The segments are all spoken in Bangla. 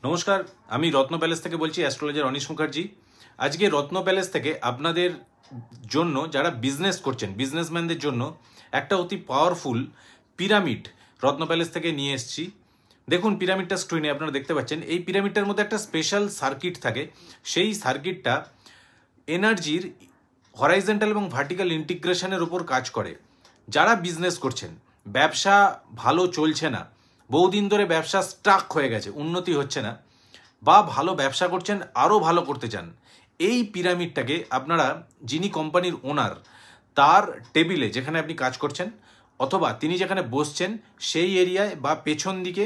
নমস্কার, আমি রত্ন প্যালেস থেকে বলছি, অ্যাস্ট্রোলজার অনিশ মুখার্জি। আজকে রত্ন প্যালেস থেকে আপনাদের জন্য, যারা বিজনেস করছেন, বিজনেসম্যানদের জন্য একটা অতি পাওয়ারফুল পিরামিড রত্ন প্যালেস থেকে নিয়ে এসেছি। দেখুন, পিরামিডটা স্ক্রিনে আপনারা দেখতে পাচ্ছেন। এই পিরামিডটার মধ্যে একটা স্পেশাল সার্কিট থাকে। সেই সার্কিটটা এনার্জির হরাইজন্টাল এবং ভার্টিক্যাল ইন্টিগ্রেশনের উপর কাজ করে। যারা বিজনেস করছেন, ব্যবসা ভালো চলছে না, বহুদিন ধরে ব্যবসা স্টাক হয়ে গেছে, উন্নতি হচ্ছে না, বা ভালো ব্যবসা করছেন, আরও ভালো করতে চান, এই পিরামিডটাকে আপনারা, যিনি কোম্পানির ওনার, তার টেবিলে যেখানে আপনি কাজ করছেন অথবা তিনি যেখানে বসছেন সেই এরিয়ায় বা পেছন দিকে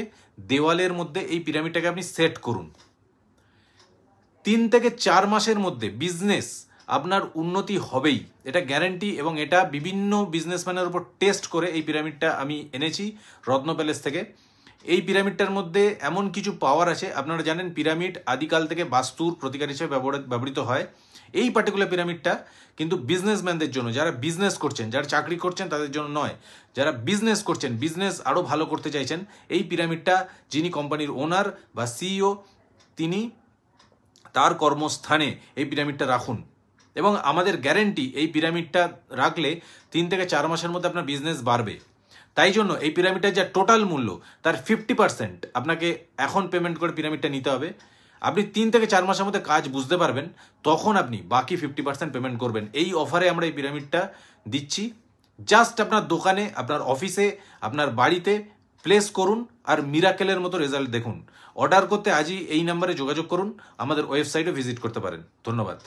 দেওয়ালের মধ্যে এই পিরামিডটাকে আপনি সেট করুন। 3 থেকে 4 মাসের মধ্যে বিজনেস আপনার উন্নতি হবেই, এটা গ্যারান্টি। এবং এটা বিভিন্ন বিজনেসম্যানের উপর টেস্ট করে এই পিরামিডটা আমি এনেছি রত্ন প্যালেস থেকে। এই পিরামিডটার মধ্যে এমন কিছু পাওয়ার আছে। আপনারা জানেন, পিরামিড আদিকাল থেকে বাস্তুর প্রতিকার হিসেবে ব্যবহৃত হয়। এই পার্টিকুলার পিরামিডটা কিন্তু বিজনেসম্যানদের জন্য, যারা বিজনেস করছেন, যারা চাকরি করছেন তাদের জন্য নয়, যারা বিজনেস করছেন, বিজনেস আরও ভালো করতে চাইছেন, এই পিরামিডটা যিনি কোম্পানির ওনার বা সিইও, তিনি তার কর্মস্থানে এই পিরামিডটা রাখুন। এবং আমাদের গ্যারেন্টি, এই পিরামিডটা রাখলে 3 থেকে 4 মাসের মধ্যে আপনার বিজনেস বাড়বে। তাই জন্য এই পিরামিডের যা টোটাল মূল্য, তার 50% আপনাকে এখন পেমেন্ট করে পিরামিডটা নিতে হবে। আপনি 3 থেকে 4 মাসের মধ্যে কাজ বুঝতে পারবেন, তখন আপনি বাকি 50% পেমেন্ট করবেন। এই অফারে আমরা এই পিরামিডটা দিচ্ছি। জাস্ট আপনার দোকানে, আপনার অফিসে, আপনার বাড়িতে প্লেস করুন আর মিরাকেলের মতো রেজাল্ট দেখুন। অর্ডার করতে আজই এই নাম্বারে যোগাযোগ করুন, আমাদের ওয়েবসাইটে ভিজিট করতে পারেন। ধন্যবাদ।